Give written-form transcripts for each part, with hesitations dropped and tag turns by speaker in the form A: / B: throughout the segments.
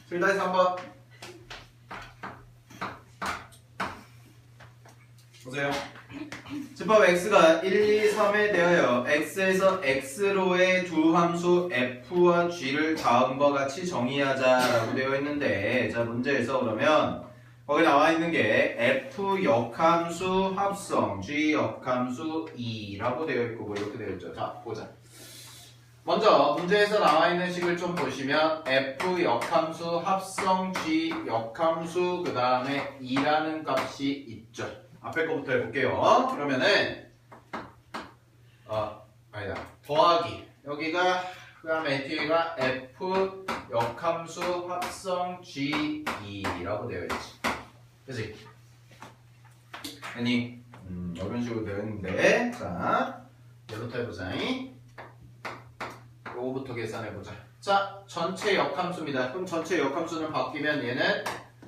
A: 둘 다 해서 한번 보세요. 집합 x가 1, 2, 3에 대하여 x에서 x로의 두 함수 f와 g를 다음과 같이 정의하자라고 되어 있는데, 자 문제에서 그러면 거기 나와 있는 게 f 역함수 합성 g 역함수 2라고 되어 있고 뭐 이렇게 되어 있죠. 자 보자. 먼저 문제에서 나와 있는 식을 좀 보시면 f 역함수 합성 g 역함수 그 다음에 2라는 값이 있죠. 앞에 거부터 해볼게요. 그러면은 아니다 더하기 여기가 그 다음에 뒤에가 f 역함수 합성 g2라고 되어 있지. 그치? 아니 이런 식으로 되어 있는데, 자 얘부터 해보자. 요거부터 계산해보자. 자 전체 역함수입니다. 그럼 전체 역함수는 바뀌면 얘는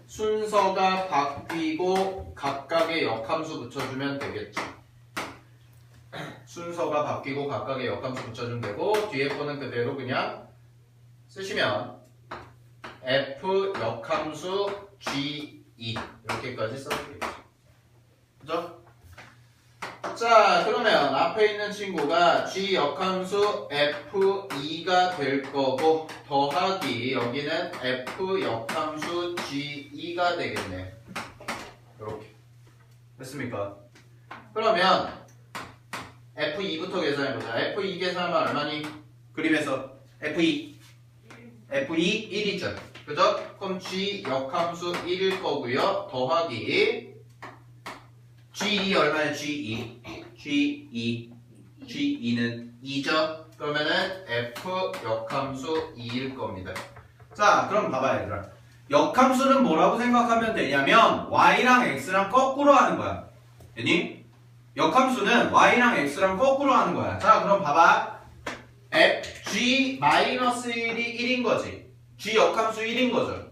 A: 순서가 바뀌고 각각의 역함수 붙여주면 되겠죠. 순서가 바뀌고 각각의 역함수 붙여주면 되고, 뒤에 거는 그대로 그냥 쓰시면 f 역함수 g2 이렇게까지 써도 되겠죠. 그죠? 자 그러면 앞에 있는 친구가 g 역함수 f2가 될 거고, 더하기 여기는 f 역함수 g2가 되겠네. 이렇게 됐습니까? 그러면 f2부터 계산해보자. f2 계산하면 얼마니? 그림에서 f2 1이죠. 그죠? 그럼 g 역함수 1일 거고요. 더하기 g2 얼마야? g2는 2죠. 그러면은 f 역함수 2일 겁니다. 자 그럼 봐봐 얘들아. 역함수는 뭐라고 생각하면 되냐면 y랑 x랑 거꾸로 하는 거야. 됐니? 역함수는 y랑 x랑 거꾸로 하는 거야. 자 그럼 봐봐. g-1이 1인 거지. g 역함수 1인 거죠.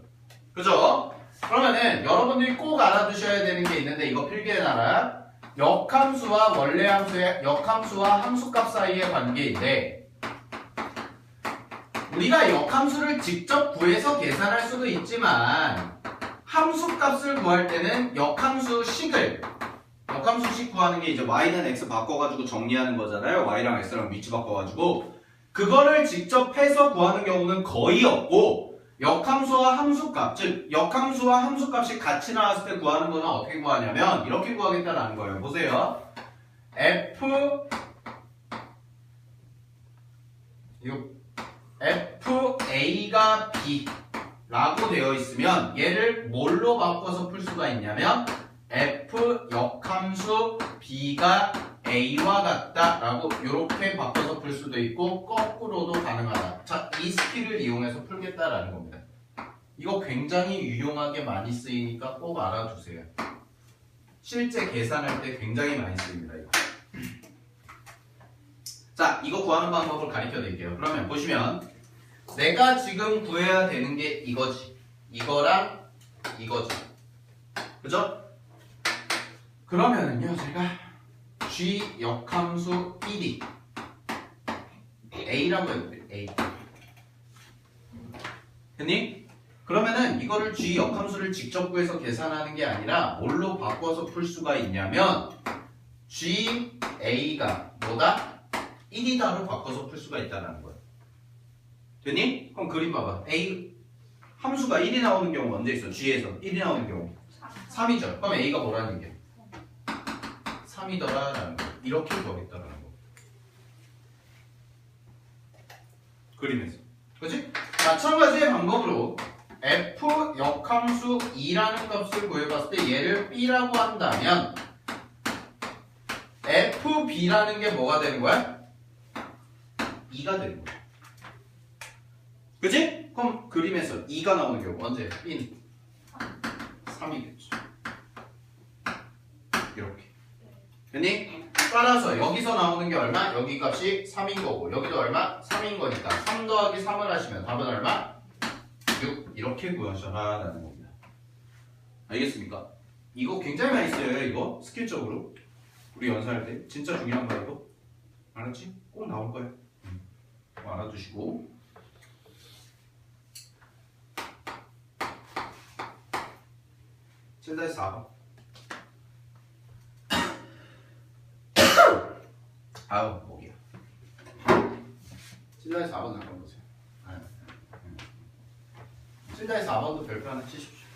A: 그죠? 그러면은 여러분들이 꼭 알아두셔야 되는 게 있는데, 이거 필기해놔라. 역함수와 원래 함수의 역함수와 함수값 사이의 관계인데, 우리가 역함수를 직접 구해서 계산할 수도 있지만 함수값을 구할 때는 역함수식 구하는 게 이제 y는 x 바꿔가지고 정리하는 거잖아요. y랑 x랑 위치 바꿔가지고 그거를 직접 해서 구하는 경우는 거의 없고, 역함수와 함수값, 즉 역함수와 함수값이 같이 나왔을 때 구하는 거는 어떻게 구하냐면 이렇게 구하겠다라는 거예요. 보세요. fa가 b라고 되어 있으면 얘를 뭘로 바꿔서 풀 수가 있냐면 f 역함수 b가 a와 같다라고 이렇게 바꿔서 풀 수도 있고 거꾸로도 가능하다. 자, 이 스킬을 이용해서 풀겠다라는 겁니다. 이거 굉장히 유용하게 많이 쓰이니까 꼭 알아두세요. 실제 계산할 때 굉장히 많이 쓰입니다. 이거. 자, 이거 구하는 방법을 가르쳐 드릴게요. 그러면 보시면 내가 지금 구해야 되는 게 이거지. 이거랑 이거지. 그죠? 그러면은요, 제가 g 역함수 1이 a라고 해볼게요. a. 됐니? 그러면은 이거를 g 역함수를 직접 구해서 계산하는 게 아니라 뭘로 바꿔서 풀 수가 있냐면 g a가 뭐다? 1이다로 바꿔서 풀 수가 있다는 거예요. 됐니? 그럼 그림 봐봐. a 함수가 1이 나오는 경우 언제 있어? g에서 1이 나오는 경우 3이죠. 그럼 a가 뭐라는 얘기야? 3이더라라는 거. 이렇게 구하겠다라는 거. 그림에서. 그치? 마찬가지의 방법으로 f 역함수 2라는 값을 구해봤을 때 얘를 b라고 한다면 fb라는 게 뭐가 되는 거야? 2가 되는 거야. 그치? 그럼 그림에서 2가 나오는 경우 언제? b는 3이겠죠. 이렇게. 됐니? 따라서 여기서 나오는 게 얼마? 여기 값이 3인 거고 여기도 얼마? 3인 거니까 3 더하기 3을 하시면 답은 얼마? 6. 이렇게 구하셔라 라는 겁니다. 알겠습니까? 이거 굉장히 많이 써요. 이거 스킬적으로 우리 연습할 때 진짜 중요한 거야. 이거 알았지? 꼭 나올 거야. 알아두시고 7-4번. 아우 목이야. 7-4번 잠깐 보세요. 7-4번도 별표 하나 치십시오.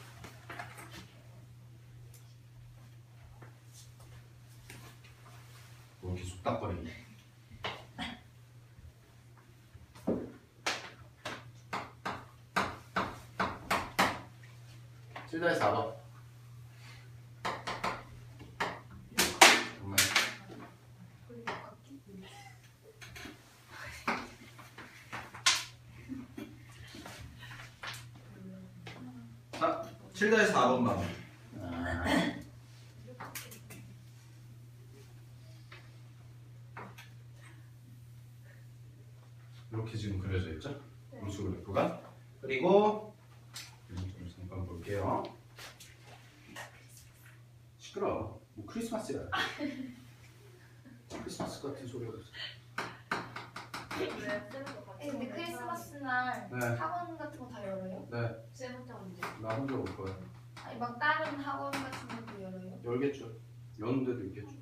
A: 뭐 이렇게 속닥거리네. 칠다시 4번. 자, 7-4번 봐. 이렇게 지금 그려져 있죠? 음수 그래프가. 그리고 잠깐 볼게요. 시끄러워. 뭐 크리스마스야. 크리스마스 같은 소리가 있어.
B: 근데 크리스마스 날
A: 네.
B: 학원 같은 거 다 열어요?
A: 네,
B: 쌤 혼자 언제?
A: 나 혼자 올 거야.
B: 아니 막 다른 학원 같은 것도 열어요?
A: 열겠죠. 여는 데도 있겠죠.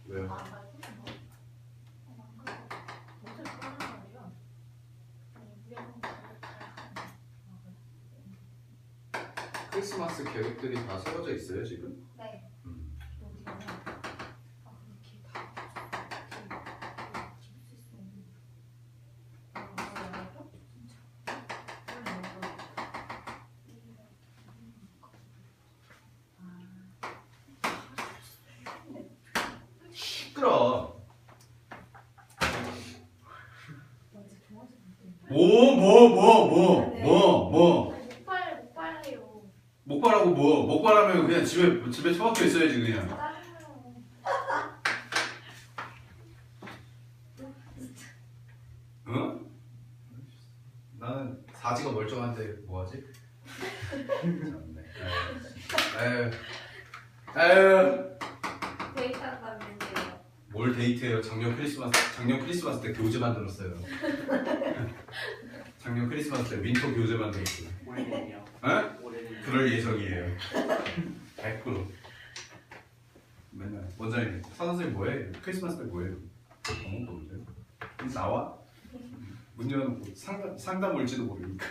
A: 왜요?
B: 안 가요? 안 가요. 어떻게 그러는 말이야? 아니 우리 학원
A: 크리스마스 계획들이 다 세워져 있어요 지금?
B: 네. 어디가? 아 이렇게 다.
A: 시끄러.
B: 목발해요.
A: 목발하고 뭐? 목발하면 그냥 집에 처박혀 있어야지 그냥.
B: 짜증나요.
A: 응? 나는 사지가 멀쩡한데 뭐하지? 참네. 아유. 아유.
B: 데이트한다면서요.
A: 뭘 데이트해요? 작년 크리스마스 때 교재 만들었어요. 작년 크리스마스 때 윈터 교재 만들었어요.
C: 올해는요?
A: 에?
C: 올해는
A: 그럴 예정이에요. 100%. 맨날 원장님, 선생님 뭐해? 크리스마스 때 뭐해요? 아무것도 없어요. 나와? 문 열어놓고 상담 올지도 모르니까.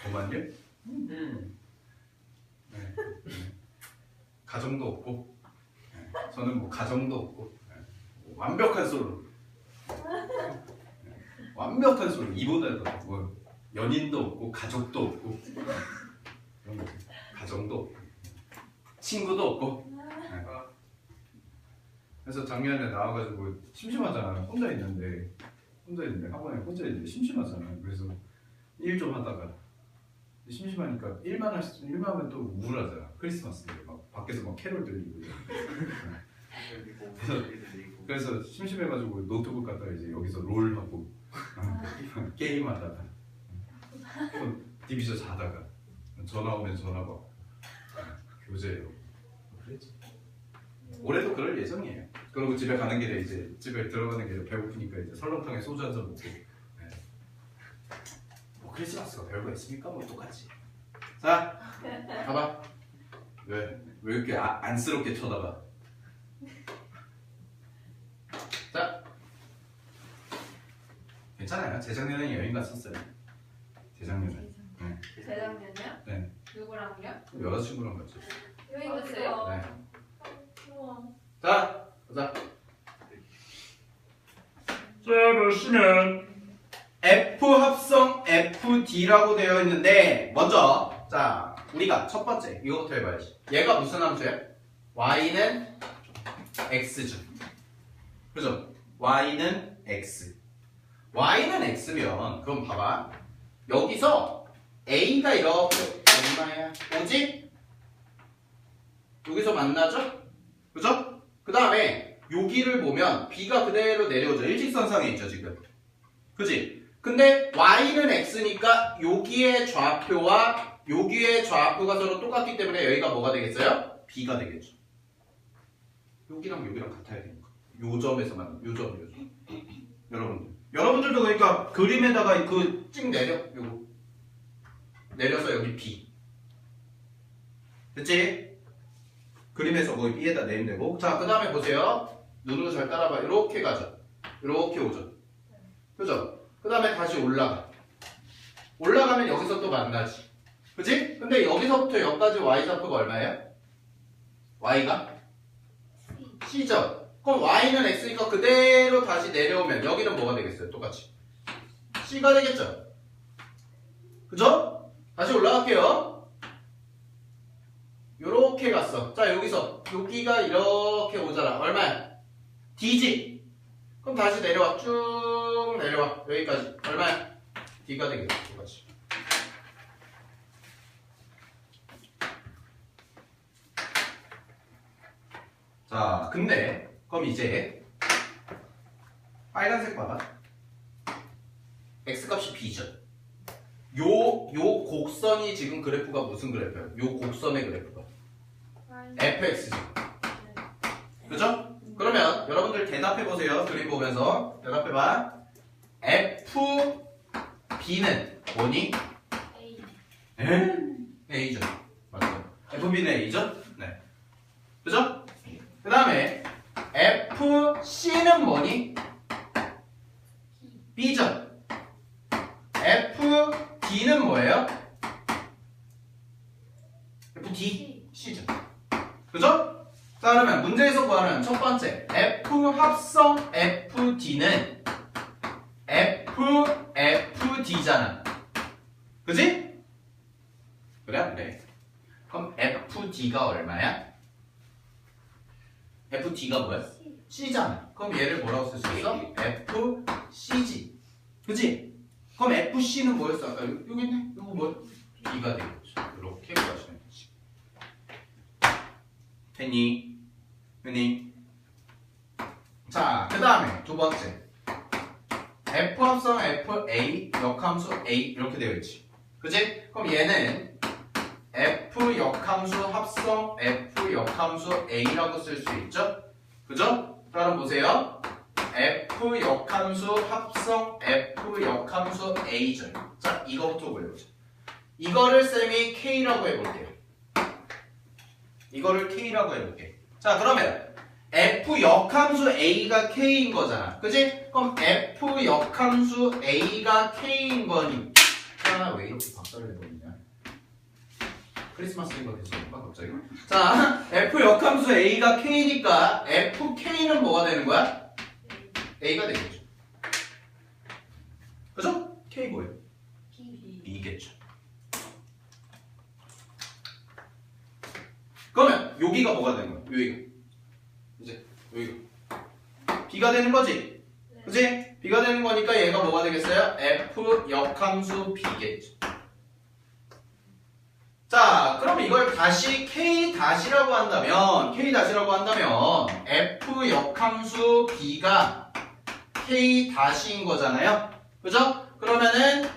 A: 저만요? 네. 가정도 없고, 저는 뭐 가정도 없고, 완벽한 솔로. 완벽한 솔로. 이보다 더 뭐 연인도 없고, 가족도 없고, 그런 거. 가정도 없고, 친구도 없고. 그래서 작년에 나와가지고 심심하잖아. 혼자 있는데 학원에 혼자 있는데 심심하잖아. 그래서 일 좀 하다가 심심하니까 일만 하면 또 우울하잖아. 크리스마스인데 막 밖에서 막 캐롤 들리고. 그래서 심심해가지고 노트북 갖다가 이제 여기서 롤 하고 게임하다가 디비전 자다가 전화 오면 전화 받고 교재로 그랬지. 올해도 그럴 예정이에요. 그리고 집에 가는 길에 이제 집에 들어가는 길에 배고프니까 이제 설렁탕에 소주 한 잔 먹고. 네. 뭐 크리스마스가 별거 있습니까? 뭐 똑같지. 자, 가봐. 왜 이렇게 안쓰럽게 쳐다봐? 자, 괜찮아요. 재작년에 여행 갔었어요. 재작년에. 네.
B: 재작년이요?
A: 네.
B: 누구랑요?
A: 여자친구랑 같이.
B: 여행 갔어요.
A: 네.
B: 우와.
A: 자, 가자.
C: 자 보시면
A: F 합성 FD라고 되어 있는데 먼저 자 우리가 첫 번째 이거부터 해봐야지. 얘가 무슨 함수야? y는 x죠. 그죠? y는 x. y는 x면 그럼 봐봐. 여기서 a가 이렇게 얼마야? 오지? 여기서 만나죠? 그죠? 그 다음에 여기를 보면 b가 그대로 내려오죠. 일직선상에 있죠 지금. 그지? 근데 y는 x니까 여기의 좌표와 여기의 좌표가 서로 똑같기 때문에 여기가 뭐가 되겠어요? b가 되겠죠. 여기랑 여기랑 같아야 되니까. 요 점에서만 요 점. 여러분들도 그러니까 그림에다가 그 찍 내려. 요거 내려서 여기 B. 됐지? 그림에서 거의 B에다 내면 되고. 자, 그 다음에 보세요. 눈으로 잘 따라봐. 이렇게 가죠. 이렇게 오죠. 그죠? 그 다음에 다시 올라가. 올라가면 여기서 또 만나지. 그치? 근데 여기서부터 여기까지 y좌표가 얼마예요? y가? c죠? 그럼 y는 x니까 그대로 다시 내려오면 여기는 뭐가 되겠어요? 똑같이 c가 되겠죠? 그죠? 다시 올라갈게요. 요렇게 갔어. 자, 여기서 여기가 이렇게 오잖아. 얼마야? d지? 그럼 다시 내려와. 쭉 내려와. 여기까지. 얼마야? d가 되겠죠. 똑같이. 자, 근데 그럼 이제 빨간색 봐봐. x값이 b죠. 요 곡선이 지금 그래프가 무슨 그래프예요? 요 곡선의 그래프가 fx죠. 그죠? 그러면 여러분들 대답해보세요. 그림 보면서 대답해봐. fb는 뭐니? a죠. 맞죠? fb는 a죠? 네. 그죠? 그 다음에 FC는 뭐니? B죠? FD는 뭐예요? FD, C죠. 그죠? 자, 그러면 문제에서 구하는 첫 번째 F 합성 FD는 FFD잖아. 그지? 그래 안 그래? 그럼 FD가 얼마야? FD가 뭐야? C잖아. 그럼 얘를 뭐라고 쓸 수 있어? FC지. 그치? 그럼 FC는 뭐였어? 아까 여기 있네? 이거 뭐? B가 되겠죠. 이렇게 구하시면 되지. 됐니? 됐니? 자, 그 다음에 두 번째. F 합성 FA 역함수 A 이렇게 되어 있지. 그치? 그럼 얘는 F 역함수 합성 F 역함수 A라고 쓸 수 있죠? 그죠? 그럼 보세요. F 역함수 합성 F 역함수 A죠. 자, 이거부터 보여보자. 이거를 쌤이 K라고 해볼게요. 이거를 K라고 해볼게. 자, 그러면 F 역함수 A가 K인 거잖아. 그치? 그럼 F 역함수 A가 K인 거니까 왜 이렇게 박살을 내버리냐? 크리스마스 이거 됐을까 갑자기? 자, F 역함수 A가 K니까 FK는 뭐가 되는 거야? A가 되겠죠. 그죠? K 뭐예요? B겠죠. 그러면 여기가 뭐가 되는 거야? 여기가 이제 여기가 B가 되는 거지? 그지? B가 되는 거니까 얘가 뭐가 되겠어요? F 역함수 B겠죠. 자, 그럼 이걸 다시 K-라고 한다면 F 역함수 B가 K-인 거잖아요. 그죠? 그러면은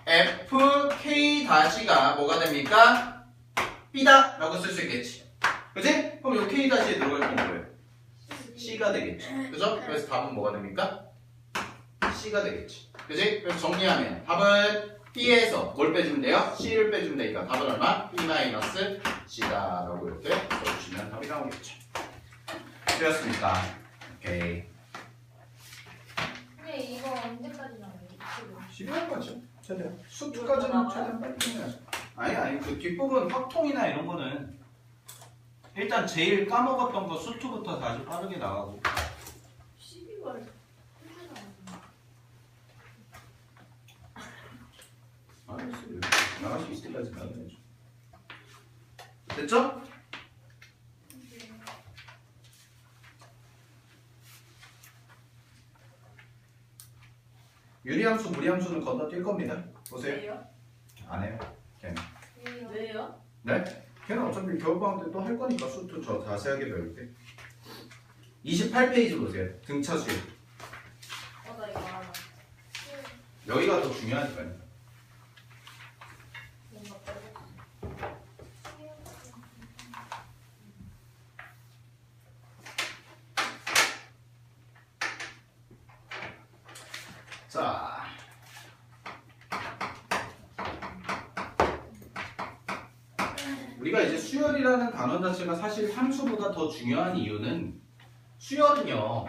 A: FK-가 뭐가 됩니까? B다 라고 쓸 수 있겠지. 그지? 그럼 요 K-에 들어갈 건 뭐예요? C가 되겠지. 그죠? 그래서 답은 뭐가 됩니까? C가 되겠지. 그지? 그래서 정리하면 답은 B에서 뭘 빼주면 돼요? C를 빼주면 되니까 답은 얼마? B-C다 라고 이렇게 써주시면 답이 나오겠죠. 되었습니까? 오케이.
B: 근데 이거 언제까지 나와요?
A: 12월까지요. 최대한. 수투까지는 최대한 빨리 끝내야죠. 아니 그 뒷부분 확통이나 이런 거는 일단 제일 까먹었던 거 수투부터 다시 빠르게 나가고
B: 12월
A: 알았어요. 나갈 수 있을 때까지 나가야죠. 됐죠? 유리함수, 무리함수는 건너뛸 겁니다. 보세요.
B: 왜요?
A: 안 해요. 걔는.
B: 왜요?
A: 네? 걔는 어차피 겨울방학 때 또 할 거니까 수투 저 자세하게 배울게. 28페이지 보세요. 등차 수요.
B: 나 이거 알아.
A: 여기가 더 중요하니까요.
B: 뭔가 빼고.
A: 자, 우리가 이제 수열이라는 단어 자체가 사실 함수보다 더 중요한 이유는 수열은요.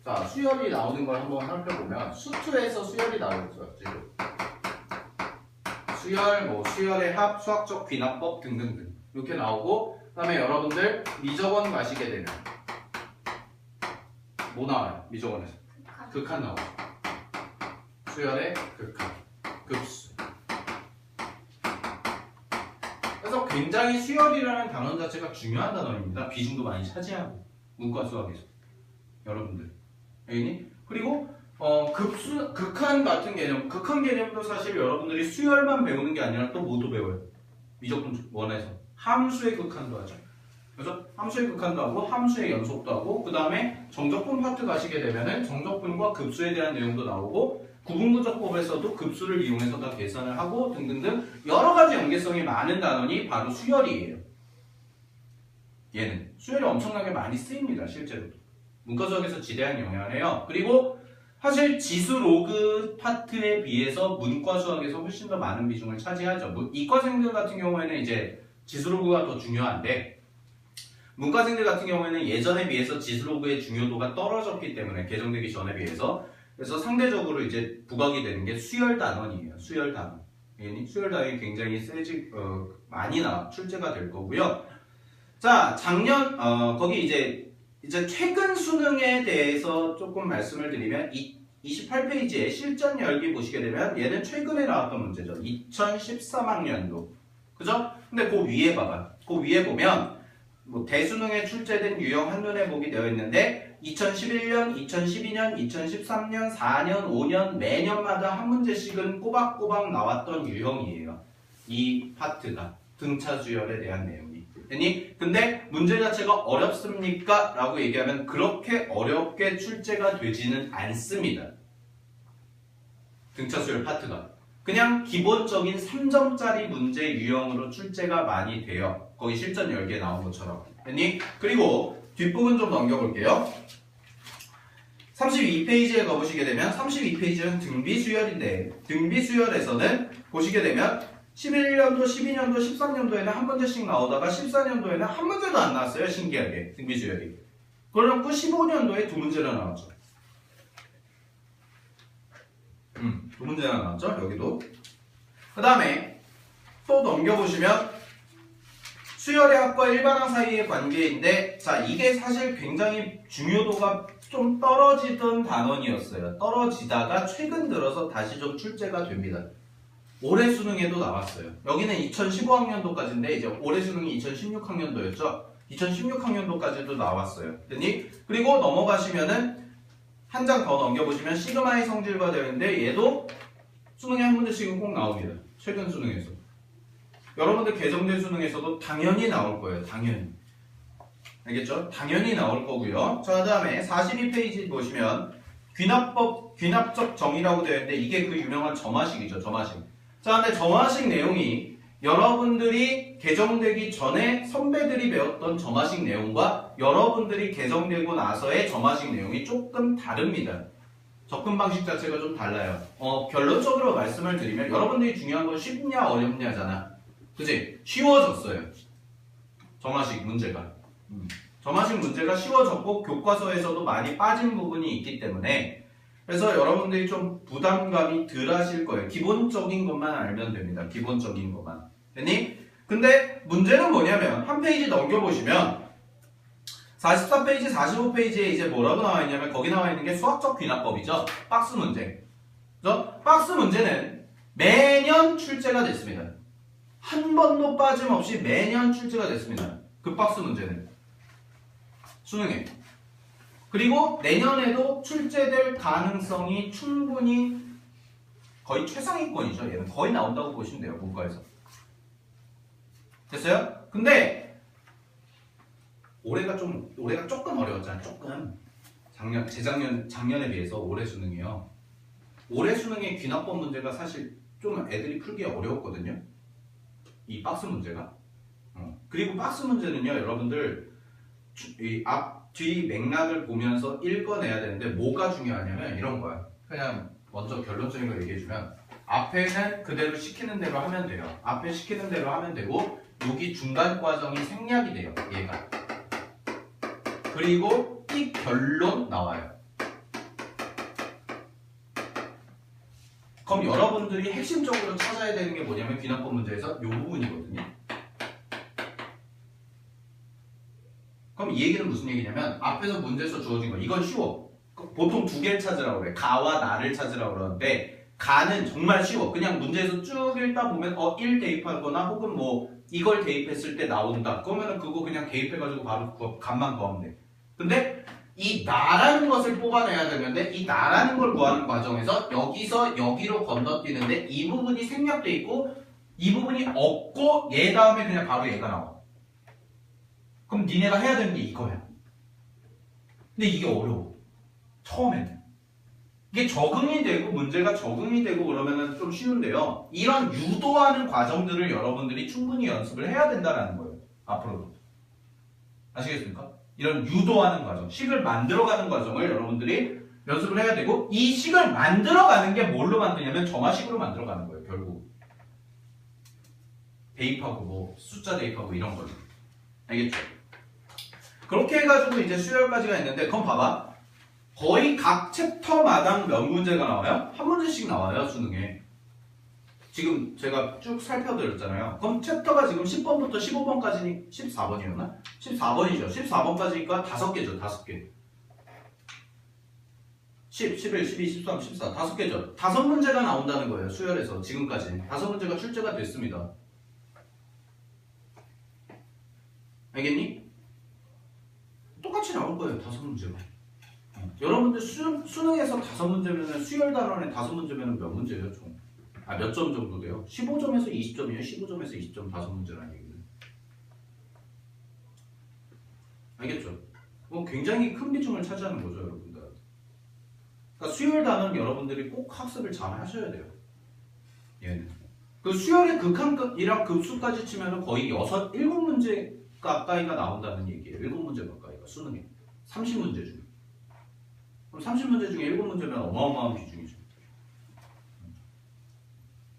A: 자, 수열이 나오는 걸 한번 살펴보면 수투에서 수열이 나오죠. 지금. 수열, 뭐 수열의 합, 수학적 귀납법 등등등 이렇게 나오고 그다음에 여러분들 미적원 가시게 되면 뭐 나와요? 미적원에서 극한 나오죠. 수열의 극한, 급수. 그래서 굉장히 수열이라는 단어 자체가 중요한 단어입니다. 비중도 많이 차지하고 문과 수학에서 여러분들 알겠니? 그리고 급수, 극한 같은 개념, 극한 개념도 사실 여러분들이 수열만 배우는 게 아니라 또 뭐도 배워요. 미적분 원에서 함수의 극한도 하죠. 그래서 함수의 극한도 하고 함수의 연속도 하고 그 다음에 정적분 파트 가시게 되면은 정적분과 급수에 대한 내용도 나오고 구분구조법에서도 급수를 이용해서 다 계산을 하고 등등등 여러 가지 연계성이 많은 단원이 바로 수열이에요. 얘는 수열이 엄청나게 많이 쓰입니다. 실제로 문과 수학에서 지대한 영향을 해요. 그리고 사실 지수 로그 파트에 비해서 문과 수학에서 훨씬 더 많은 비중을 차지하죠. 이과생들 같은 경우에는 이제 지수 로그가 더 중요한데 문과생들 같은 경우에는 예전에 비해서 지수 로그의 중요도가 떨어졌기 때문에 개정되기 전에 비해서 그래서 상대적으로 이제 부각이 되는 게 수열 단원이에요. 수열 단원. 수열 단원이 굉장히 많이 출제가 될 거고요. 자, 작년 거기 이제 최근 수능에 대해서 조금 말씀을 드리면 28페이지에 실전 열기 보시게 되면 얘는 최근에 나왔던 문제죠. 2013학년도. 그죠? 근데 그 위에 봐봐. 그 위에 보면 뭐 대수능에 출제된 유형 한눈에 보기 되어 있는데 2011년, 2012년, 2013년, 4년, 5년 매년마다 한 문제씩은 꼬박꼬박 나왔던 유형이에요. 이 파트가 등차 수열에 대한 내용이. 근데 문제 자체가 어렵습니까? 라고 얘기하면 그렇게 어렵게 출제가 되지는 않습니다. 등차 수열 파트가. 그냥 기본적인 3점짜리 문제 유형으로 출제가 많이 돼요. 거기 실전 10개 나온 것처럼. 그리고 뒷부분 좀 넘겨볼게요. 32페이지에 가보시게 되면 32페이지는 등비수열인데 등비수열에서는 보시게 되면 11년도, 12년도, 13년도에는 한 문제씩 나오다가 14년도에는 한 문제도 안 나왔어요. 신기하게 등비수열이. 그러고 15년도에 두 문제나 나왔죠. 두 문제나 나왔죠. 여기도. 그 다음에 또 넘겨보시면 수열의 합과 일반항 사이의 관계인데 자 이게 사실 굉장히 중요도가 좀 떨어지던 단원이었어요. 떨어지다가 최근 들어서 다시 좀 출제가 됩니다. 올해 수능에도 나왔어요. 여기는 2015학년도까지인데 이제 올해 수능이 2016학년도였죠. 2016학년도까지도 나왔어요. 그리고 넘어가시면은 한 장 더 넘겨보시면 시그마의 성질과 되어 있는데 얘도 수능에 한 문제씩은 꼭 나옵니다. 최근 수능에서. 여러분들 개정된 수능에서도 당연히 나올 거예요. 당연히. 알겠죠? 당연히 나올 거고요. 자, 그 다음에 42페이지 보시면 귀납적 정의라고 되어 있는데 이게 그 유명한 점화식이죠. 점화식. 자, 근데 점화식 내용이 여러분들이 개정되기 전에 선배들이 배웠던 점화식 내용과 여러분들이 개정되고 나서의 점화식 내용이 조금 다릅니다. 접근 방식 자체가 좀 달라요. 결론적으로 말씀을 드리면 여러분들이 중요한 건 쉽냐 어렵냐잖아. 그치? 쉬워졌어요. 점화식 문제가. 점화식 문제가 쉬워졌고 교과서에서도 많이 빠진 부분이 있기 때문에 그래서 여러분들이 좀 부담감이 덜 하실 거예요. 기본적인 것만 알면 됩니다. 기본적인 것만. 됐니? 근데 문제는 뭐냐면 한 페이지 넘겨보시면 44페이지, 45페이지에 이제 뭐라고 나와 있냐면 거기 나와 있는 게 수학적 귀납법이죠. 박스 문제. 그래서 박스 문제는 매년 출제가 됐습니다. 한 번도 빠짐없이 매년 출제가 됐습니다. 그 박스 문제는. 수능에. 그리고 내년에도 출제될 가능성이 충분히 거의 최상위권이죠. 얘는 거의 나온다고 보시면 돼요. 문과에서. 됐어요? 근데 올해가 조금 어려웠잖아요. 조금. 작년에 비해서 올해 수능이요. 올해 수능의 귀납법 문제가 사실 좀 애들이 풀기 어려웠거든요. 이 박스 문제가. 그리고 박스 문제는요, 여러분들 이 앞뒤 맥락을 보면서 읽어내야 되는데 뭐가 중요하냐면 이런 거야. 그냥 먼저 결론적인 걸 얘기해주면 앞에는 그대로 시키는 대로 하면 돼요. 앞에 시키는 대로 하면 되고 여기 중간 과정이 생략이 돼요. 얘가. 그리고 이 결론 나와요. 그럼 여러분들이 핵심적으로 찾아야 되는 게 뭐냐면 귀납법 문제에서 이 부분이거든요. 그럼 이 얘기는 무슨 얘기냐면 앞에서 문제에서 주어진 거 이건 쉬워. 보통 두 개를 찾으라고 그래. 가와 나를 찾으라고 그러는데 가는 정말 쉬워. 그냥 문제에서 쭉 읽다 보면 1 대입하거나 혹은 뭐 이걸 대입했을 때 나온다. 그러면은 그거 그냥 대입해가지고 바로 값만 구하면 돼. 근데 이 나라는 것을 뽑아내야 되는데 이 나라는 걸 구하는 과정에서 여기서 여기로 건너뛰는데 이 부분이 생략돼 있고 이 부분이 없고 얘 다음에 그냥 바로 얘가 나와. 그럼 니네가 해야 되는 게 이거야. 근데 이게 어려워. 처음에는. 이게 적응이 되고 문제가 적응이 되고 그러면은 좀 쉬운데요. 이런 유도하는 과정들을 여러분들이 충분히 연습을 해야 된다는 거예요. 앞으로도. 아시겠습니까? 이런 유도하는 과정, 식을 만들어가는 과정을 여러분들이 연습을 해야 되고 이 식을 만들어가는 게 뭘로 만드냐면 정화식으로 만들어가는 거예요. 결국. 대입하고 뭐 숫자 대입하고 이런 걸로. 알겠죠? 그렇게 해가지고 이제 수열까지가 있는데 그럼 봐봐. 거의 각 챕터마당 몇 문제가 나와요? 한 문제씩 나와요, 수능에. 지금 제가 쭉 살펴드렸잖아요. 그럼 챕터가 지금 10번부터 15번까지니 14번이었나? 14번이죠. 14번까지니까 5개죠, 5개. 10, 11, 12, 13, 14, 5개죠. 5문제가 나온다는 거예요, 수열에서 지금까지. 5문제가 출제가 됐습니다. 알겠니? 똑같이 나올 거예요, 5문제가. 여러분들 수능에서 5문제면 수열 단원에 5문제면 몇 문제예요, 총? 몇 점 정도 돼요? 15점에서 20점이에요. 15점에서 20점 5문제라는 얘기는. 알겠죠? 굉장히 큰 비중을 차지하는 거죠, 여러분들. 그러니까 수열 단원 여러분들이 꼭 학습을 잘 하셔야 돼요. 얘는. 그 수열의 극한이랑 급수까지 치면 거의 7문제 가까이가 나온다는 얘기예요. 7문제 가까이가 수능에. 30문제 중에. 그럼 30문제 중에 7문제면 어마어마한 비중이죠.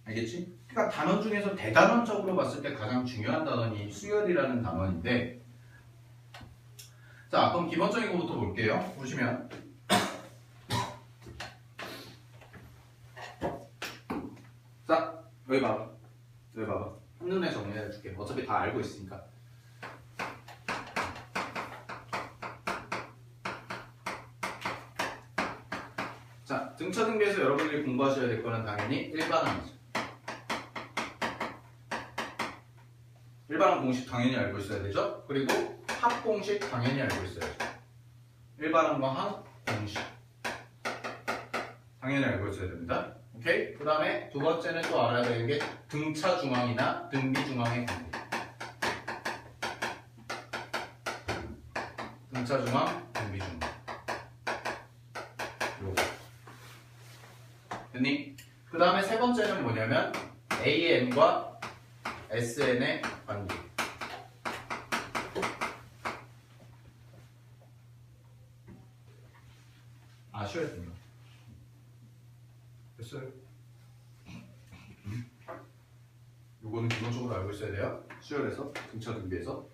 A: 알겠지? 그러니까 단원 중에서 대단원적으로 봤을 때 가장 중요한 단원이 수열이라는 단원인데 자, 그럼 기본적인 것부터 볼게요. 보시면 자, 여기 봐봐. 여기 봐봐. 한눈에 정리해줄게. 어차피 다 알고 있으니까. 자, 등차등비에서 여러분들이 공부하셔야 될 거는 당연히 일반항이죠. 일반항 공식 당연히 알고 있어야 되죠. 그리고 합공식 당연히 알고 있어야죠. 일반항과 합공식 당연히 알고 있어야 됩니다. 오케이? 그 다음에 두 번째는 또 알아야 되는 게 등차 중앙이나 등비 중앙의 관계. 등차 중앙, 등비 중앙. 요거. 됐니? 그 다음에 세 번째는 뭐냐면 AN과 SN의 관계. 아셔야 됩니다. 됐어요? 요거는 기본적으로 알고 있어야 돼요. 수열에서, 등차 등비에서.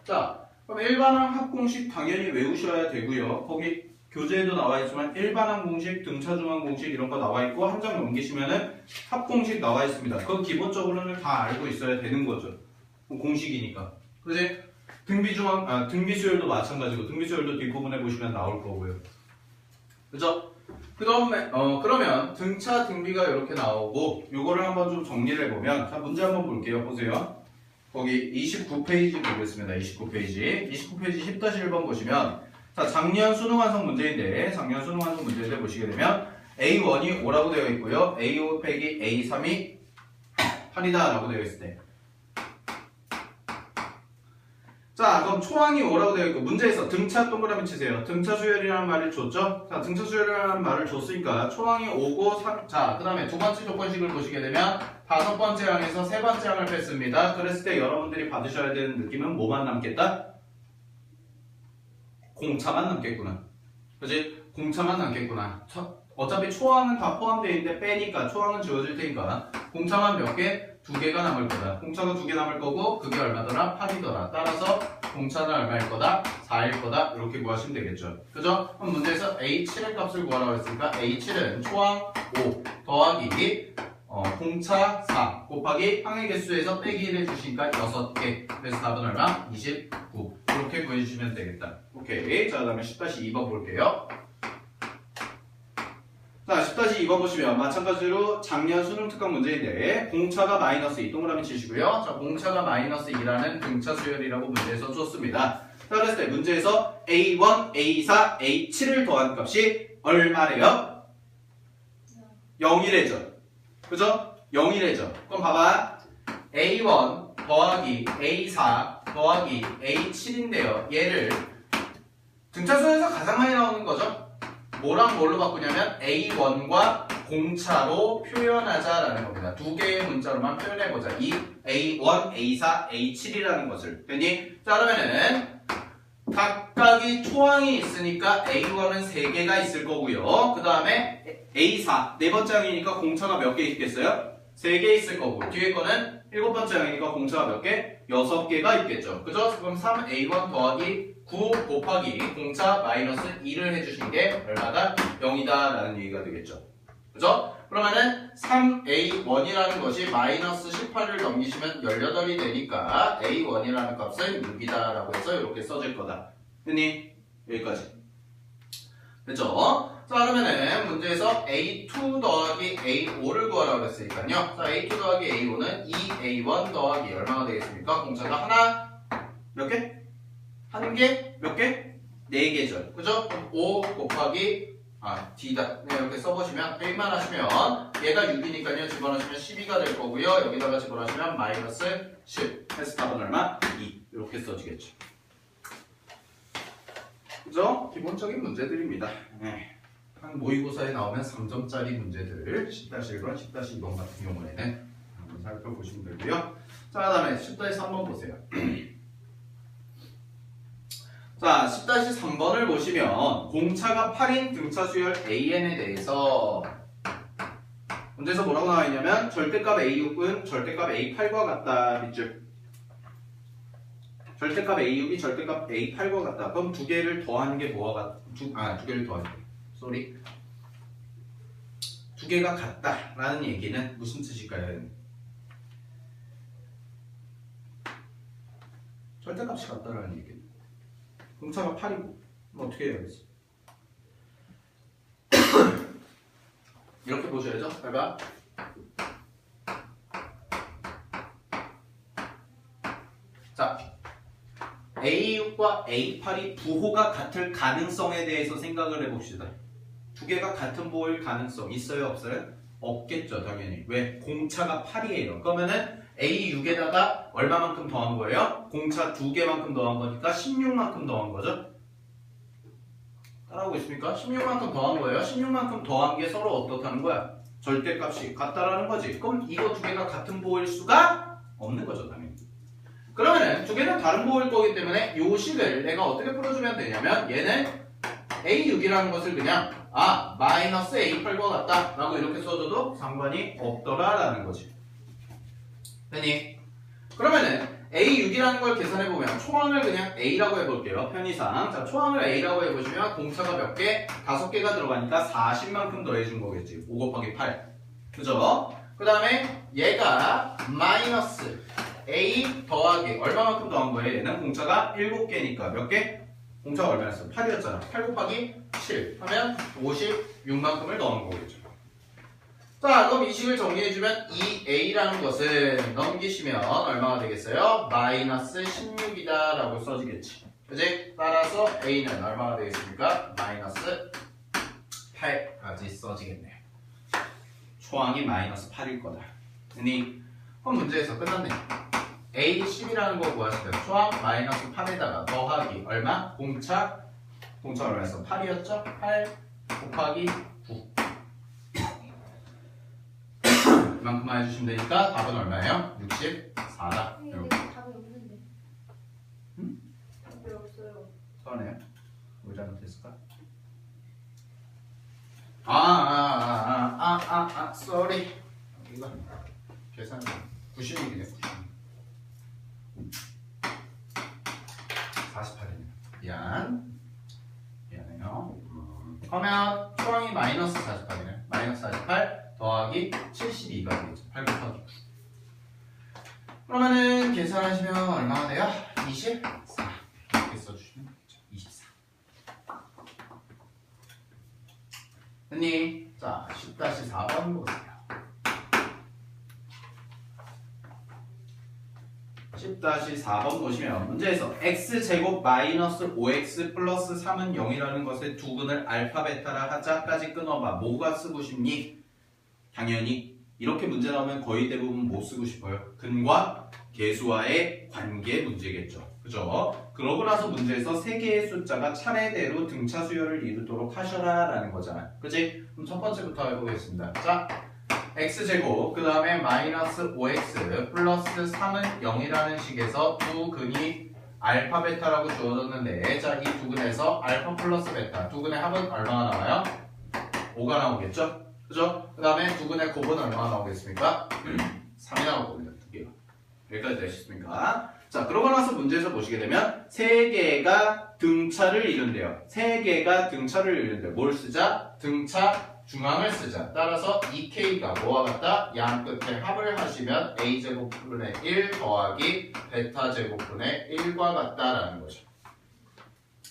A: 자, 그럼 일반항 합공식 당연히 외우셔야 되고요. 거기 교재에도 나와 있지만 일반항 공식, 등차 중앙 공식 이런 거 나와 있고 한 장 넘기시면은 합공식 나와 있습니다. 그거 기본적으로는 다 알고 있어야 되는 거죠. 공식이니까. 그지? 등비 중앙, 등비 수열도 마찬가지고 등비 수열도 뒷부분에 보시면 나올 거고요. 그죠? 그 다음에 그러면 등차 등비가 이렇게 나오고 요거를 한번 좀 정리를 해보면 자 문제 한번 볼게요. 보세요. 거기 29페이지 보겠습니다. 29페이지 10-1번 보시면 자 작년 수능 완성 문제인데 보시게 되면 A1이 5라고 되어 있고요. A5 빼기 A3이 8이다 라고 되어 있을 때 자 그럼 초항이 5라고 되어 있고 문제에서 등차 동그라미 치세요. 등차 수열이라는 말을 줬죠? 자 등차 수열이라는 말을 줬으니까 초항이 5고 3 자 그 다음에 두 번째 조건식을 보시게 되면 다섯 번째 항에서 세 번째 항을 뺐습니다. 그랬을 때 여러분들이 받으셔야 되는 느낌은 뭐만 남겠다? 공차만 남겠구나. 그지? 공차만 남겠구나. 어차피 초항은 다 포함되어 있는데 빼니까 초항은 지워질 테니까 공차만 몇 개? 2개가 남을 거다. 공차가 2개 남을 거고 그게 얼마더라? 8이더라. 따라서 공차는 얼마일 거다? 4일 거다. 이렇게 구하시면 되겠죠. 그죠? 그럼 문제에서 A7의 값을 구하라고 했으니까 A7은 초항 5 더하기 공차 4 곱하기 항의 개수에서 빼기 1 해주시니까 6개. 그래서 답은 얼마? 29. 이렇게 구해주시면 되겠다. 오케이. 자, 그 다음에 10-2번 볼게요. 자, 10-2번 보시면 마찬가지로 작년 수능 특강 문제인데 공차가 마이너스 2 동그라미 치시고요. 자, 공차가 마이너스 2라는 등차 수열이라고 문제에서 줬습니다. 자, 그랬을 때 문제에서 A1, A4, A7을 더한 값이 얼마래요? 0이래죠. 그죠? 0이래죠. 그럼 봐봐. A1 더하기 A4 더하기 A7인데요. 얘를 등차 수열에서 가장 많이 나오는 거죠. 뭐랑 뭘로 바꾸냐면 A1과 공차로 표현하자라는 겁니다. 2개의 문자로만 표현해보자. 이 A1, A4, A7이라는 것을. 됐니? 자, 그러면은 각각이 초항이 있으니까 A1은 3개가 있을 거고요. 그 다음에 A4, 네 번째 항이니까 공차가 몇 개 있겠어요? 3개 있을 거고. 뒤에 거는 7번째 항이니까 공차가 몇 개? 6개가 있겠죠. 그죠? 그럼 3A1 더하기 9 곱하기 공차 마이너스 2를 해주신 게 얼마다? 0이다 라는 얘기가 되겠죠. 그죠? 그러면은 3A1이라는 것이 마이너스 18을 넘기시면 18이 되니까 A1이라는 값은 6이다 라고 해서 이렇게 써질 거다. 됐니? 여기까지. 됐죠? 자, 그러면은 문제에서 A2 더하기 A5를 구하라고 했으니까요. 자, A2 더하기 A5는 2A1 더하기 얼마가 되겠습니까? 공차가 하나, 몇 개? 한 개? 몇 개? 4개죠. 그죠? 그럼 5 곱하기 D다. 네, 이렇게 써보시면 빼기만 하시면 얘가 6이니까요. 집어넣으시면 12가 될 거고요. 여기다가 집어넣으시면 마이너스 10. 해서 답은 얼마? 2. 이렇게 써지겠죠. 그죠? 기본적인 문제들입니다. 네. 한 모의고사에 나오면 3점짜리 문제들 10-1번, 10-2번 같은 경우에는 한번 살펴보시면 되고요. 자, 그 다음에 10-3번 보세요. 자, 10-3번을 보시면 공차가 8인 등차 수열 AN에 대해서 문제에서 뭐라고 나와 있냐면 절대값 A6은 절대값 A8과 같다. 밑줄. 절대값 A6이 절대값 A8과 같다. 그럼 2개를 더하는 게 뭐가 같다? 2개를 더하는 게. 쏘리. 2개가 같다라는 얘기는 무슨 뜻일까요? 절대값이 같다라는 얘기는. 공차가 8이고 그럼 어떻게 해야겠어? 이렇게 보셔야죠. 봐봐. 자, A6과 A8이 부호가 같을 가능성에 대해서 생각을 해봅시다. 2개가 같은 부호일 가능성 있어요? 없어요? 없겠죠, 당연히. 왜? 공차가 8이에요. 그러면은 A6에다가 얼마만큼 더한 거예요? 공차 2개만큼 더한 거니까 16만큼 더한 거죠? 따라오고 있습니까? 16만큼 더한 거예요. 16만큼 더한 게 서로 어떻다는 거야? 절대값이 같다라는 거지. 그럼 이거 2개가 같은 부호일 수가 없는 거죠, 당연히. 그러면은 2개는 다른 부호일 거기 때문에 요 식을 내가 어떻게 풀어주면 되냐면 얘는 A6이라는 것을 그냥 마이너스 A8과 같다 라고 이렇게 써줘도 상관이 없더라라는 거지. 됐니? 그러면은 A6이라는 걸 계산해보면 초항을 그냥 A라고 해볼게요. 편의상. 자, 초항을 A라고 해보시면 공차가 몇 개? 5개가 들어가니까 40만큼 더해준 거겠지. 5 곱하기 8. 그죠? 그 다음에 얘가 마이너스 A 더하기 얼마만큼 더한 거예요? 얘는 공차가 7개니까 몇 개? 공차가 얼마였어? 8이었잖아. 8 곱하기 7 하면 56만큼을 넣은 거겠죠. 자, 그럼 이 식을 정리해주면 이 A라는 것은 넘기시면 얼마가 되겠어요? 마이너스 16이다 라고 써지겠지. 그지? 따라서 A는 얼마가 되겠습니까? 마이너스 8까지 써지겠네요. 초항이 마이너스 8일 거다. 그니 그럼 문제에서 끝났네. A10이라는 거 구하실 때 초항 마이너스 8에다가 더하기 얼마? 공차 얼마였어? 8이었죠? 8 곱하기 9 이만큼만 해주시면 되니까 답은 얼마예요? 64다.
B: 여기 답이 없는데.
A: 응?
B: 답이 없어요.
A: 서운해요? 왜 잘못했을까? sorry. 이거 계산. 90이네. 48이네. 미안해요. 그러면 초항이 마이너스 48이네. 마이너스 48 더하기 72가 되겠죠. 8 곱하기 9. 그러면은 계산하시면 얼마가 돼요? 24. 이렇게 써주시면 되죠. 24. 됐니? 자, 10-4번 보세요. 10-4번 보시면 문제에서 x제곱 마이너스 5x 플러스 3은 0이라는 것의 두근을 알파 베타라 하자까지 끊어봐. 뭐가 쓰고 싶니? 당연히 이렇게 문제 나오면 거의 대부분 뭐 쓰고 싶어요? 근과 계수와의 관계 문제겠죠. 그죠? 그러고 나서 문제에서 세 개의 숫자가 차례대로 등차 수열을 이루도록 하셔라 라는 거잖아요. 그치? 그럼 첫 번째부터 해보겠습니다. 자, x제곱 그 다음에 마이너스 5x 플러스 3은 0이라는 식에서 두 근이 알파 베타라고 주어졌는데, 자, 이 두 근에서 알파 플러스 베타 두 근의 합은 얼마가 나와요? 5가 나오겠죠? 그죠? 그 다음에 두 근의 곱은 얼마가 나오겠습니까? 3이 나올 겁니다. 두 개가. 여기까지 되셨습니까? 자, 그러고 나서 문제에서 보시게 되면 세 개가 등차를 이룬대요. 세 개가 등차를 이룬대요. 뭘 쓰자? 등차 중앙을 쓰자. 따라서 2k가 뭐와 같다? 양 끝에 합을 하시면 a제곱분의 1 더하기 베타제곱분의 1과 같다라는 거죠.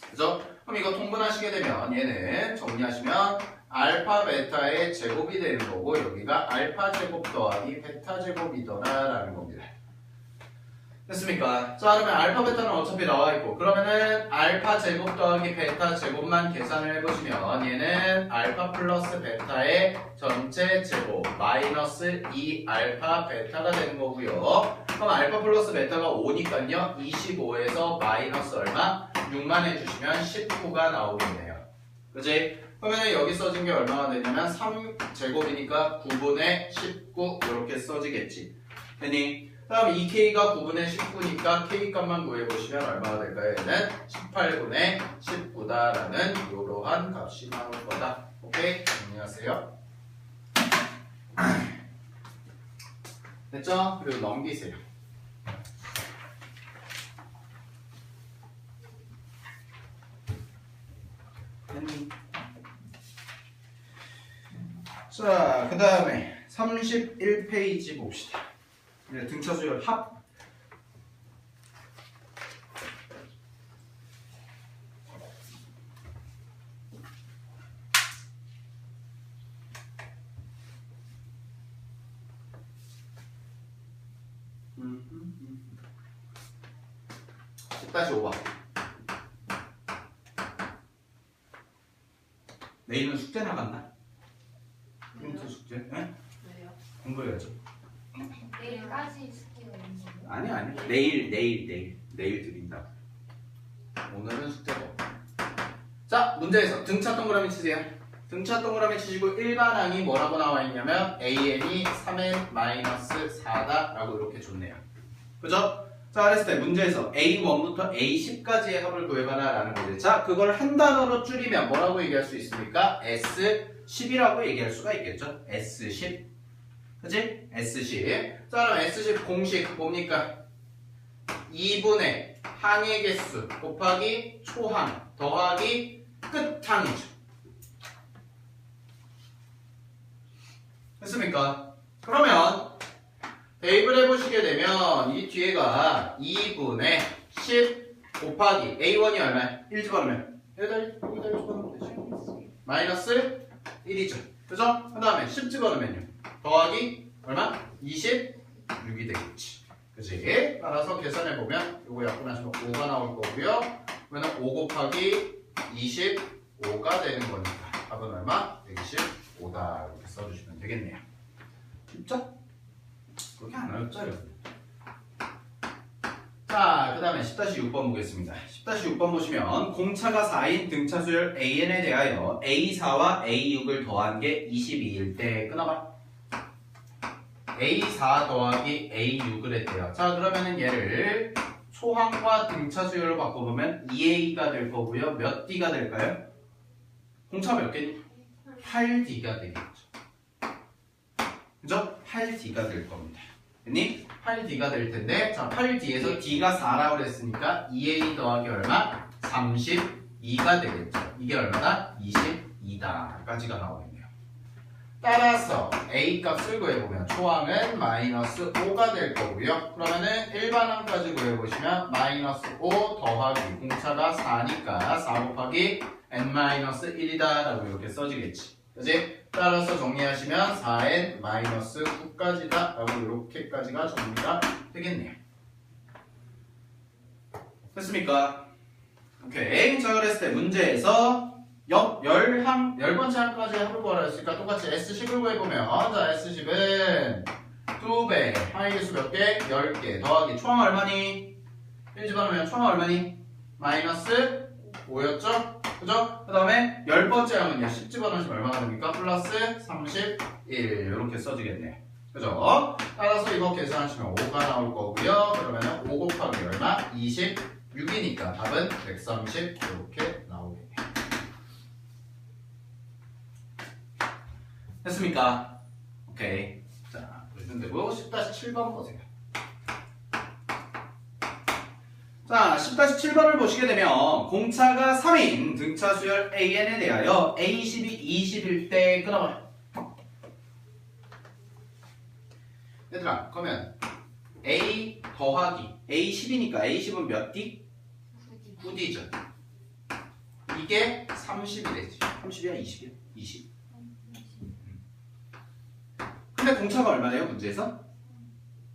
A: 그죠? 그럼 이거 통분하시게 되면 얘는 정리하시면 알파 베타의 제곱이 되는 거고, 여기가 알파 제곱 더하기 베타 제곱이더라라는 겁니다. 됐습니까? 자, 그러면 알파 베타는 어차피 나와 있고, 그러면은 알파 제곱 더하기 베타 제곱만 계산을 해보시면 얘는 알파 플러스 베타의 전체 제곱 마이너스 2 알파 베타가 되는 거고요. 그럼 알파 플러스 베타가 5니까요 25에서 마이너스 얼마? 6만 해주시면 19가 나오겠네요. 그치? 그러면 여기 써진 게 얼마가 되냐면 3제곱이니까 9분의 19 이렇게 써지겠지. 됐니? 다음 2k가 9분의 19니까 k값만 구해보시면 얼마가 될까요? 얘는 18분의 19다라는 이러한 값이 나올 거다. 오케이? 정리하세요. 됐죠? 그리고 넘기세요. 됐니? 자, 그 다음에 31페이지 봅시다. 등차 수열 합. 다시 5번. 내일은 숙제 나간다. 힌트 숙제? 네?
B: 왜요?
A: 공부해야죠.
B: 내일까지 숙제가 있는 거예요?
A: 아니 내일 드린다. 오늘은 숙제가 없고. 자, 문제에서 등차 동그라미 치세요. 등차 동그라미 치시고 일반항이 뭐라고 나와 있냐면 AN이 3n-4다 라고 이렇게 줬네요. 그죠? 자, 그랬을 때 문제에서 A1부터 A10까지의 합을 구해봐라 라는 거죠. 자, 그걸 한 단어로 줄이면 뭐라고 얘기할 수 있습니까? S10이라고 얘기할 수가 있겠죠. S10. 그치? S10. 자, 그럼 S10 공식 뭡니까? 2분의 항의 개수 곱하기 초항 더하기 끝항이죠. 됐습니까? 그러면 대입을 해보시게 되면 이 뒤에가 2분의 10 곱하기 A1이 얼마야? 1 집어넣으면 여기다 1 집어넣으면 되지. 마이너스 1이죠. 그죠? 그 다음에 10 집어넣으면요 더하기 얼마? 26이 되겠지. 그치? 따라서 계산해보면 이거 약분하시면 5가 나올 거고요. 그러면 5 곱하기 25가 되는 거니까 답은 얼마? 125다 이렇게 써주시면 되겠네요. 쉽죠? 그렇게 안 어렵죠? 자, 그 다음에 10-6번 보겠습니다. 10-6번 보시면 공차가 4인 등차 수열 AN에 대하여 A4와 A6을 더한 게 22일 때 끊어봐. A4 더하기 A6을 했대요. 자, 그러면은 얘를 초항과 등차 수열로 바꿔보면 2A가 될 거고요. 몇 D가 될까요? 공차 몇 개니? 8D가 되겠죠. 그죠? 8D가 될 겁니다. 됐니? 8D가 될 텐데 자 8D에서 D가 4라고 그랬으니까 2A 더하기 얼마? 32가 되겠죠. 이게 얼마다? 22다 까지가 나오겠네요. 따라서 A 값을 구해보면 초항은 마이너스 5가 될 거고요. 그러면은 일반항까지 구해보시면 마이너스 5 더하기 공차가 4니까 4 곱하기 n-1이다 라고 이렇게 써지겠지. 그지? 따라서 정리하시면 4n-9까지다 라고 이렇게까지가 정리가 되겠네요. 됐습니까? 오케이. 자, 그랬을 때 문제에서 열 번째 항까지 합을 구하라 했으니까 똑같이 S10을 구해보면 자 S10은 2배 항의계수 몇 개? 10개 더하기 총항 얼마니? 1 집어넣으면 총항 얼마니? 마이너스 5였죠? 그죠? 그 다음에 10번째 항은요 10 집어넣으시면 얼마가 됩니까? 플러스 31 이렇게 써지겠네. 그죠? 따라서 이거 계산하시면 5가 나올 거고요. 그러면 5 곱하기 얼마? 26이니까 답은 130 이렇게 나오겠네요. 됐습니까? 오케이. 자, 보시면 되고 10-7번 보세요. 자, 10-7번을 보시게 되면 공차가 3인 등차 수열 AN에 대하여 A10이 20일 때 끊어버려. 얘들아, 그러면 A 더하기 A10이니까 A10은 몇 D? 9D죠. 이게 30이 되지. 30이야 20이야? 20. 근데 공차가 얼마래요? 문제에서?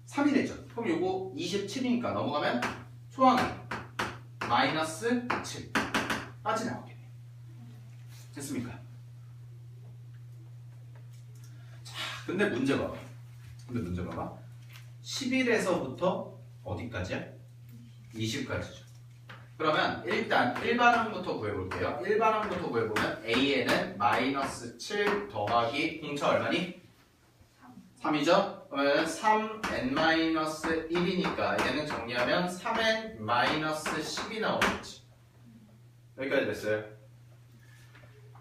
A: 3이 되죠. 그럼 요거 27이니까 넘어가면 초항이 마이너스 7까지 나오겠네요. 됐습니까? 자, 근데 문제 봐봐. 11에서부터 어디까지야? 20까지죠. 그러면 일단 일반항부터 구해볼게요. 일반항부터 구해보면 A에는 마이너스 7 더하기 공차 얼마니? 3이죠? 그러면 3n-1이니까 얘는 정리하면 3n-10이 나오겠지. 여기까지 됐어요.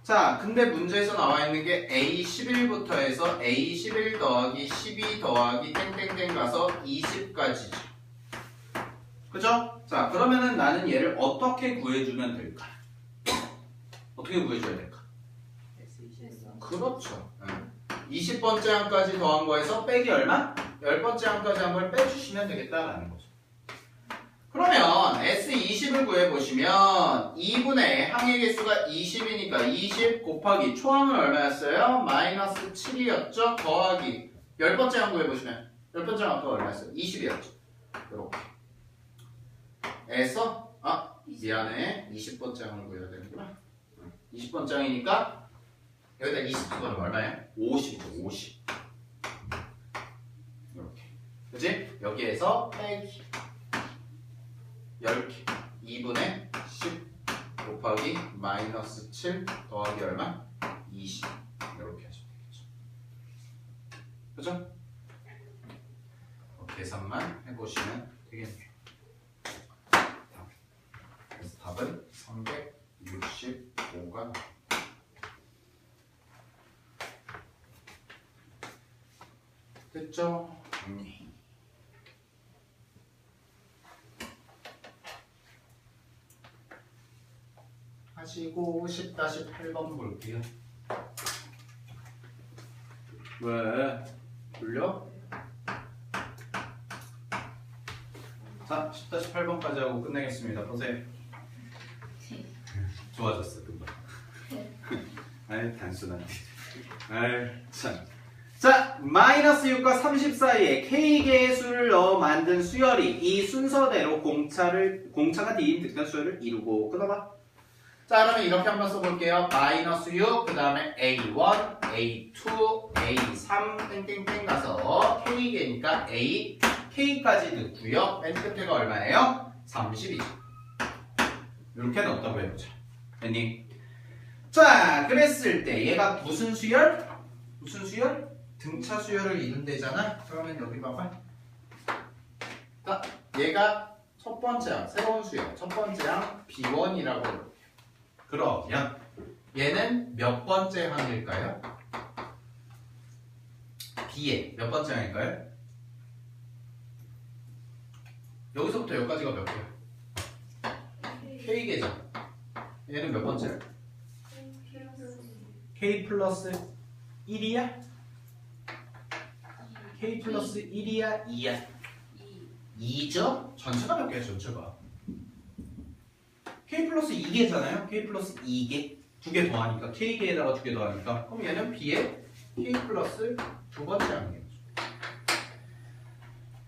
A: 자, 근데 문제에서 나와 있는 게 A11부터 해서 A11 더하기 12 더하기 땡땡땡 가서 20까지죠. 그죠? 자, 그러면은 나는 얘를 어떻게 구해주면 될까? 어떻게 구해줘야 될까? 그렇죠. 20번째 항까지 더한 거에서 빼기 얼마? 10번째 항까지 한 걸 빼주시면 되겠다라는 거죠. 그러면 S20을 구해보시면 2분의 항의 개수가 20이니까 20 곱하기 초항은 얼마였어요? 마이너스 7이었죠? 더하기 10번째 항 구해보시면 10번째 항가 얼마였어요? 20이었죠? 이렇게 에서 미안해 20번째 항을 구해야 되는구나. 20번째 항이니까 여기다 20 집어넣으면 얼마예요? 50이죠. 50 이렇게 그치? 여기에서 빼기 10개 2분의 10 곱하기 마이너스 7 더하기 얼마? 20 이렇게 하시면 되겠죠. 그죠? 계산만 해보시면 되겠네요. 그래서 답은 365가 나옵니다. 됐죠? 정리. 하시고 10-8번 볼게요. 왜? 졸려? 자, 10-8번까지 하고 끝내겠습니다. 보세요. 좋아졌어, 금방. 아이, 단순하네. 아이, 참. 자, 마이너스 6과 30 사이에 K개의 수를 넣어 만든 수열이 이 순서대로 공차가 D인 득한 수열을 이루고 끊어봐. 자, 그러면 이렇게 한번 써볼게요. 마이너스 6, 그 다음에 A1, A2, A3, 땡땡땡 가서 K개니까 A, K까지 넣고요. 맨 끝에가 얼마예요? 30이죠. 이렇게 넣었다고 해보자. 됐니? 자, 그랬을 때 얘가 무슨 수열? 무슨 수열? 등차 수열을 이룬대잖아. 그러면 여기 봐봐. 자, 얘가 첫 번째 항, 새로운 수열. 첫 번째 항 B1이라고 해볼게요. 그러면 얘는 몇 번째 항일까요? B의 몇 번째 항일까요? 여기서부터 여기까지가 몇 개야? K개죠. 얘는 몇 번째? K 플러스 1이야? K 플러스 1이야? 2야? 2죠? 전체가 몇 개야? 전체가 K 플러스 2개잖아요. K 플러스 2개 2개 더하니까 K개에다가 2개 더하니까 그럼 얘는 B에 K 플러스 두 번째 항이겠죠.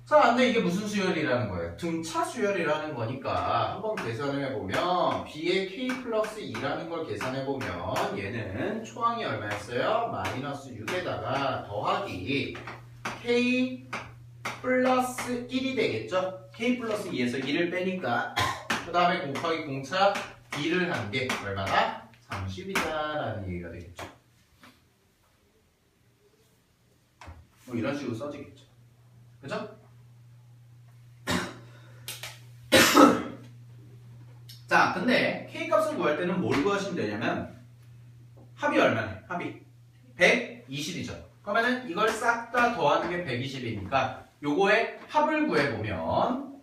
A: 자, 근데 이게 무슨 수열이라는 거예요? 등차 수열이라는 거니까 한번 계산을 해보면 B의 K 플러스 2라는 걸 계산해보면 얘는 초항이 얼마였어요? 마이너스 6에다가 더하기 K 플러스 1이 되겠죠? K 플러스 2에서 1을 빼니까 그 다음에 곱하기 공차 2를 한 게 얼마나? 30이다라는 얘기가 되겠죠. 뭐 이런 식으로 써지겠죠. 그죠? 자, 근데 K 값을 구할 때는 뭘 구하시면 되냐면 합이 얼마네? 합이 120이죠. 그러면은 이걸 싹 다 더하는 게 120이니까 요거의 합을 구해보면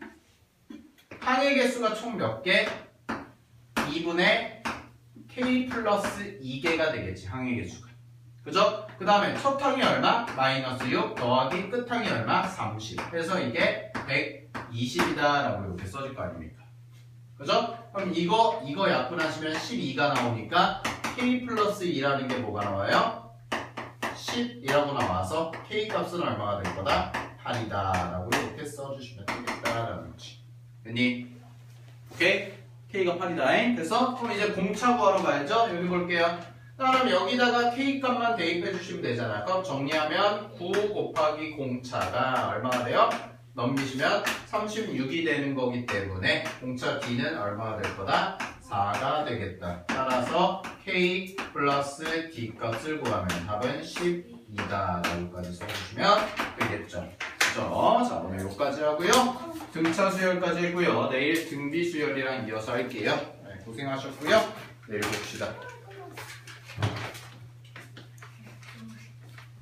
A: 항의 개수가 총 몇 개? 2분의 K 플러스 2개가 되겠지, 항의 개수가. 그죠? 그 다음에 첫 항이 얼마? 마이너스 6 더하기 끝 항이 얼마? 30. 그래서 이게 120이다 라고 이렇게 써질 거 아닙니까? 그죠? 그럼 이거 약분하시면 12가 나오니까 K 플러스 2라는 게 뭐가 나와요? 10이라고 나와서 K 값은 얼마가 될 거다? 8이다 라고 이렇게 써주시면 되겠다라는 거지. 됐니? 오케이? K가 8이다. 그래서 그럼 이제 공차 구하러 가야죠. 여기 볼게요. 그럼 여기다가 K 값만 대입해 주시면 되잖아. 그럼 정리하면 9 곱하기 공차가 얼마가 돼요? 넘기시면 36이 되는 거기 때문에 공차 D는 얼마가 될 거다? 4가 되겠다. 따라서 K 플러스 D 값을 구하면 답은 12다 라고까지 써주시면 되겠죠. 그죠? 자, 오늘 여기까지 하고요. 등차 수열까지 했고요. 내일 등비 수열이랑 이어서 할게요. 네, 고생하셨고요. 내일 봅시다.